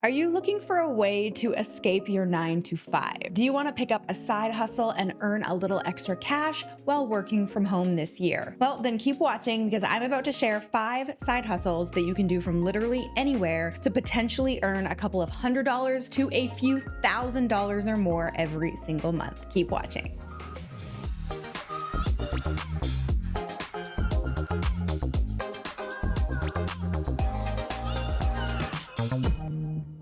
Are you looking for a way to escape your 9 to 5? Do you want to pick up a side hustle and earn a little extra cash while working from home this year? Well, then keep watching because I'm about to share 5 side hustles that you can do from literally anywhere to potentially earn a couple of $100s to a few $1,000s or more every single month. Keep watching.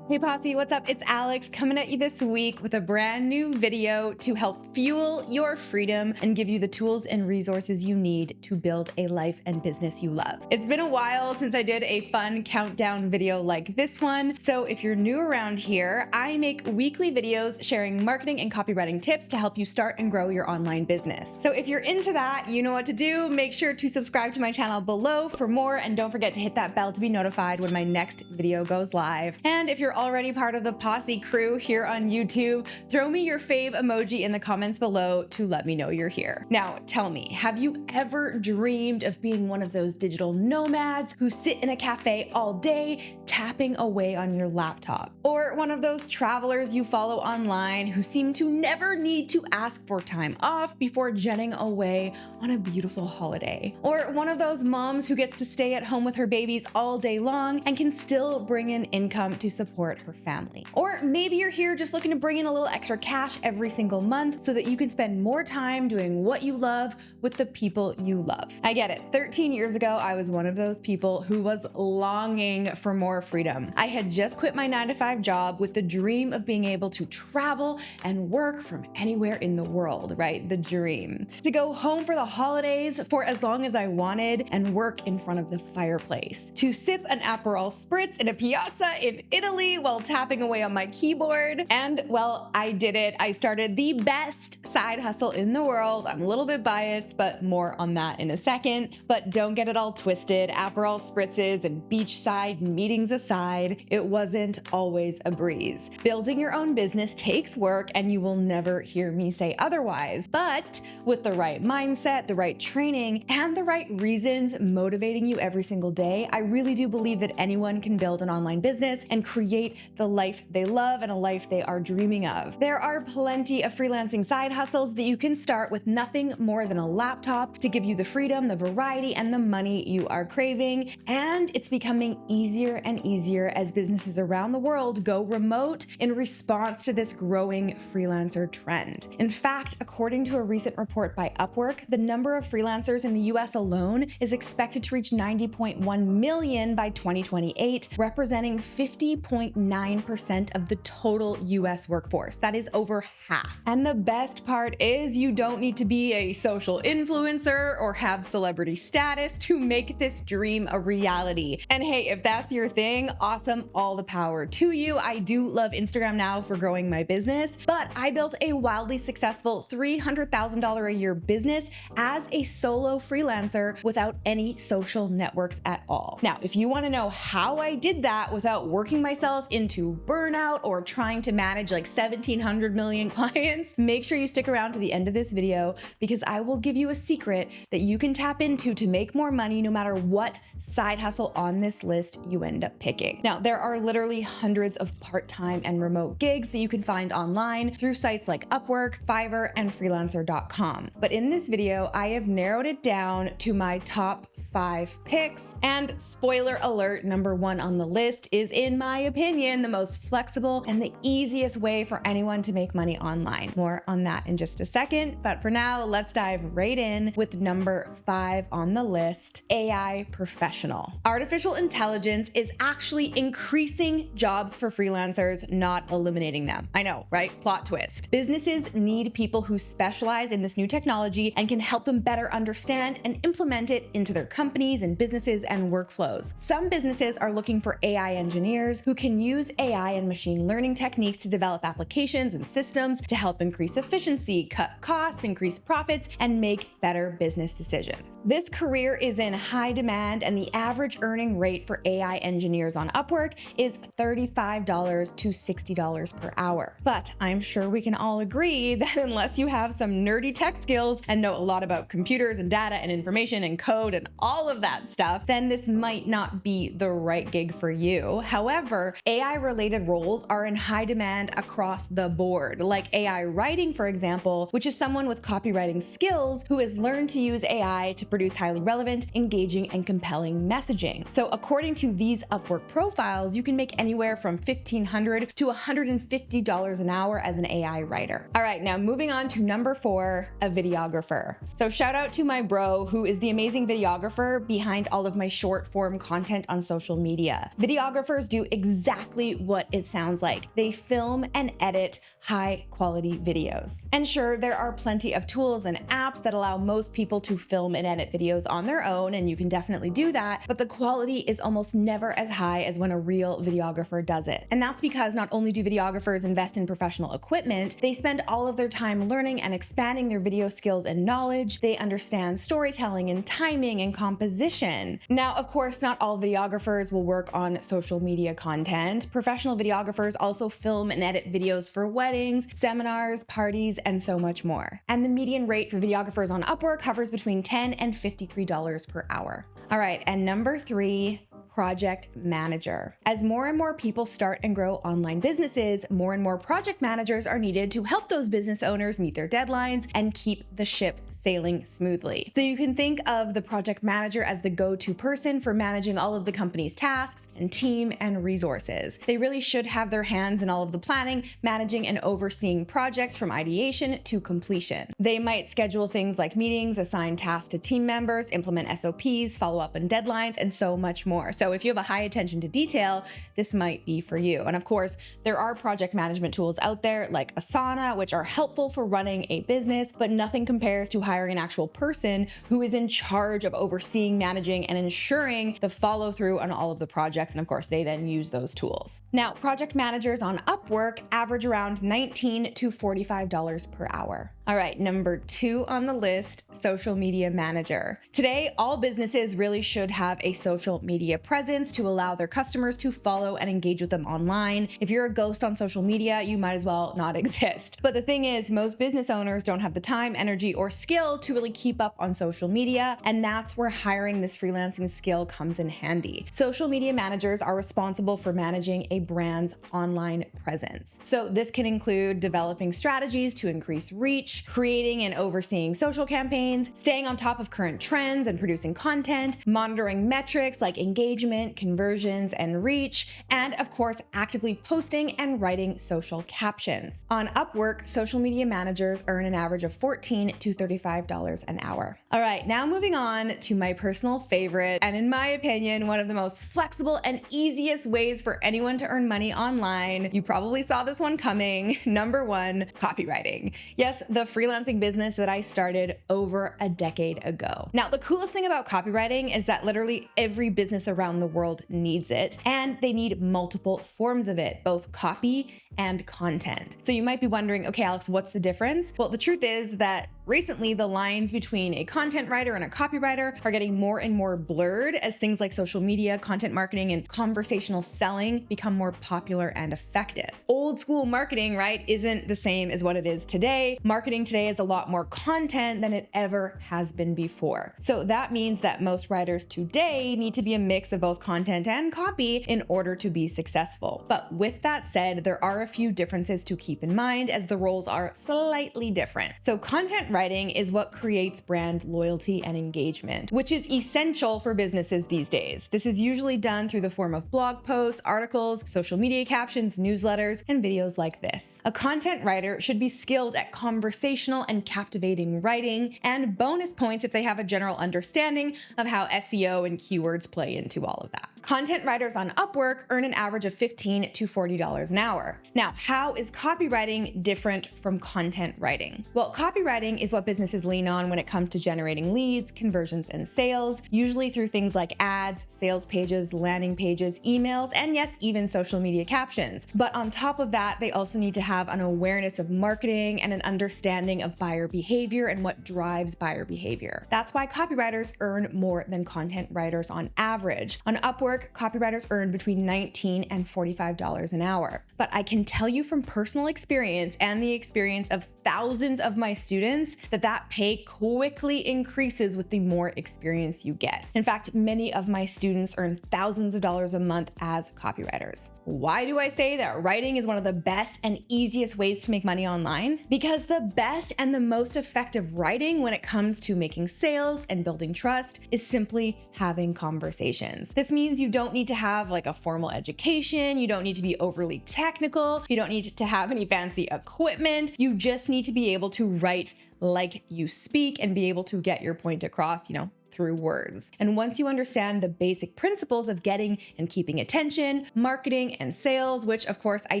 Hey Posse, what's up? It's Alex coming at you this week with a brand new video to help fuel your freedom and give you the tools and resources you need to build a life and business you love. It's been a while since I did a fun countdown video like this one, so if you're new around here, I make weekly videos sharing marketing and copywriting tips to help you start and grow your online business. So if you're into that, you know what to do. Make sure to subscribe to my channel below for more, and don't forget to hit that bell to be notified when my next video goes live. And if you're already part of the Posse crew here on YouTube, throw me your fave emoji in the comments below to let me know you're here. Now, tell me, have you ever dreamed of being one of those digital nomads who sit in a cafe all day, tapping away on your laptop? Or one of those travelers you follow online who seem to never need to ask for time off before jetting away on a beautiful holiday? Or one of those moms who gets to stay at home with her babies all day long and can still bring in income to support her family? Or maybe you're here just looking to bring in a little extra cash every single month so that you can spend more time doing what you love with the people you love. I get it. 13 years ago, I was one of those people who was longing for more freedom. I had just quit my 9-to-5 job with the dream of being able to travel and work from anywhere in the world, right? The dream. To go home for the holidays for as long as I wanted and work in front of the fireplace. To sip an Aperol Spritz in a piazza in Italy while tapping away on my keyboard. And well, I did it. I started the best side hustle in the world. I'm a little bit biased, but more on that in a second. But don't get it all twisted. Aperol Spritzes and beachside meetings aside, it wasn't always a breeze. Building your own business takes work, and you will never hear me say otherwise. But with the right mindset, the right training, and the right reasons motivating you every single day, I really do believe that anyone can build an online business and create the life they love and a life they are dreaming of. There are plenty of freelancing side hustles that you can start with nothing more than a laptop to give you the freedom, the variety, and the money you are craving. And it's becoming easier and easier as businesses around the world go remote in response to this growing freelancer trend. In fact, according to a recent report by Upwork, the number of freelancers in the US alone is expected to reach 90.1 million by 2028, representing 50.9% of the total US workforce. That is over half. And the best part is you don't need to be a social influencer or have celebrity status to make this dream a reality. And hey, if that's your thing, awesome, all the power to you. I do love Instagram now for growing my business, but I built a wildly successful $300,000 a year business as a solo freelancer without any social networks at all. Now, if you want to know how I did that without working myself into burnout or trying to manage like 1,700 million clients, make sure you stick around to the end of this video because I will give you a secret that you can tap into to make more money no matter what side hustle on this list you end up picking. Now, there are literally hundreds of part-time and remote gigs that you can find online through sites like Upwork, Fiverr, and freelancer.com. But in this video, I have narrowed it down to my top 5 picks, and spoiler alert, number 1 on the list is, in my opinion, the most flexible and the easiest way for anyone to make money online. More on that in just a second, but for now, let's dive right in with number 5 on the list, AI professional. Artificial intelligence is actually increasing jobs for freelancers, not eliminating them. I know, right? Plot twist. Businesses need people who specialize in this new technology and can help them better understand and implement it into their companies and businesses and workflows. Some businesses are looking for AI engineers who can use AI and machine learning techniques to develop applications and systems to help increase efficiency, cut costs, increase profits, and make better business decisions. This career is in high demand, and the average earning rate for AI engineers on Upwork is $35 to $60 per hour. But I'm sure we can all agree that unless you have some nerdy tech skills and know a lot about computers and data and information and code and all all of that stuff, then this might not be the right gig for you. However, AI-related roles are in high demand across the board, like AI writing, for example, which is someone with copywriting skills who has learned to use AI to produce highly relevant, engaging, and compelling messaging. So according to these Upwork profiles, you can make anywhere from $1,500 to $150 an hour as an AI writer. All right, now moving on to number 4, a videographer. So shout out to my bro, who is the amazing videographer behind all of my short form content on social media. Videographers do exactly what it sounds like. They film and edit high quality videos. And sure, there are plenty of tools and apps that allow most people to film and edit videos on their own, and you can definitely do that, but the quality is almost never as high as when a real videographer does it. And that's because not only do videographers invest in professional equipment, they spend all of their time learning and expanding their video skills and knowledge. They understand storytelling and timing and composition. Now, of course, not all videographers will work on social media content. Professional videographers also film and edit videos for weddings, seminars, parties, and so much more. And the median rate for videographers on Upwork hovers between $10 and $53 per hour. All right, and number 3, project manager. As more and more people start and grow online businesses, more and more project managers are needed to help those business owners meet their deadlines and keep the ship sailing smoothly. So you can think of the project manager as the go-to person for managing all of the company's tasks and team and resources. They really should have their hands in all of the planning, managing, and overseeing projects from ideation to completion. They might schedule things like meetings, assign tasks to team members, implement SOPs, follow up on deadlines, and so much more. So if you have a high attention to detail, this might be for you. And of course, there are project management tools out there like Asana, which are helpful for running a business, but nothing compares to hiring an actual person who is in charge of overseeing, managing, and ensuring the follow through on all of the projects. And of course, they then use those tools. Now, project managers on Upwork average around $19 to $45 per hour. All right, number 2 on the list, social media manager. Today, all businesses really should have a social media presence to allow their customers to follow and engage with them online. If you're a ghost on social media, you might as well not exist. But the thing is, most business owners don't have the time, energy, or skill to really keep up on social media, and that's where hiring this freelancing skill comes in handy. Social media managers are responsible for managing a brand's online presence. So this can include developing strategies to increase reach, creating and overseeing social campaigns, staying on top of current trends and producing content, monitoring metrics like engagement, conversions, and reach, and of course, actively posting and writing social captions. On Upwork, social media managers earn an average of $14 to $35 an hour. All right, now moving on to my personal favorite, and in my opinion, one of the most flexible and easiest ways for anyone to earn money online. You probably saw this one coming. Number 1, copywriting. Yes, the freelancing business that I started over a decade ago. Now, the coolest thing about copywriting is that literally every business around the world needs it, and they need multiple forms of it, both copy and content. So you might be wondering, okay, Alex, what's the difference? Well, the truth is that recently the lines between a content writer and a copywriter are getting more and more blurred as things like social media, content marketing, and conversational selling become more popular and effective. Old school marketing, right, isn't the same as what it is today. Marketing today is a lot more content than it ever has been before. So that means that most writers today need to be a mix of both content and copy in order to be successful. But with that said, there are a few differences to keep in mind as the roles are slightly different. So content writing is what creates brand loyalty and engagement, which is essential for businesses these days. This is usually done through the form of blog posts, articles, social media captions, newsletters, and videos like this. A content writer should be skilled at conversational and captivating writing, and bonus points if they have a general understanding of how SEO and keywords play into all of that. Content writers on Upwork earn an average of $15 to $40 an hour. Now, how is copywriting different from content writing? Well, copywriting is what businesses lean on when it comes to generating leads, conversions, and sales, usually through things like ads, sales pages, landing pages, emails, and yes, even social media captions. But on top of that, they also need to have an awareness of marketing and an understanding of buyer behavior and what drives buyer behavior. That's why copywriters earn more than content writers on average. On Upwork, work, copywriters earn between $19 and $45 an hour. But I can tell you from personal experience and the experience of thousands of my students that pay quickly increases with the more experience you get. In fact, many of my students earn thousands of dollars a month as copywriters. Why do I say that writing is one of the best and easiest ways to make money online? Because the best and the most effective writing when it comes to making sales and building trust is simply having conversations. This means you don't need to have like a formal education, you don't need to be overly technical, you don't need to have any fancy equipment, you just need to be able to write like you speak and be able to get your point across, through words. And once you understand the basic principles of getting and keeping attention, marketing and sales, which of course I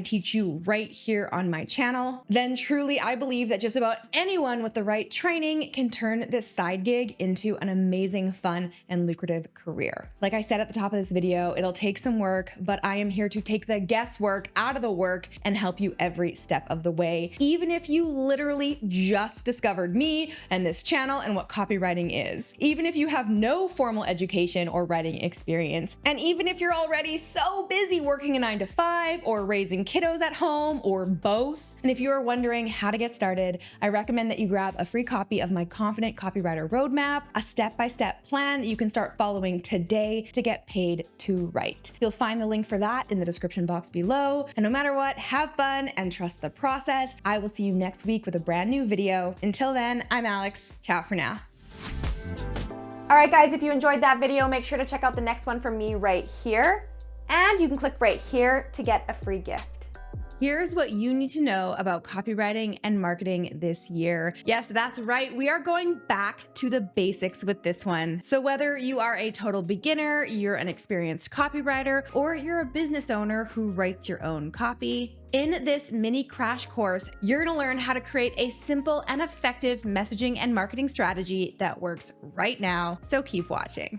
teach you right here on my channel, then truly I believe that just about anyone with the right training can turn this side gig into an amazing, fun, and lucrative career. Like I said at the top of this video, it'll take some work, but I am here to take the guesswork out of the work and help you every step of the way, even if you literally just discovered me and this channel and what copywriting is. Even if you have no formal education or writing experience, and even if you're already so busy working a 9-to-5 or raising kiddos at home or both, and if you are wondering how to get started, I recommend that you grab a free copy of my Confident Copywriter Roadmap, a step-by-step plan that you can start following today to get paid to write. You'll find the link for that in the description box below. And no matter what, have fun and trust the process. I will see you next week with a brand new video. Until then, I'm Alex. Ciao for now. All right, guys, if you enjoyed that video, make sure to check out the next one from me right here. And you can click right here to get a free gift. Here's what you need to know about copywriting and marketing this year. Yes, that's right. We are going back to the basics with this one. So whether you are a total beginner, you're an experienced copywriter, or you're a business owner who writes your own copy, in this mini crash course, you're gonna learn how to create a simple and effective messaging and marketing strategy that works right now. So keep watching.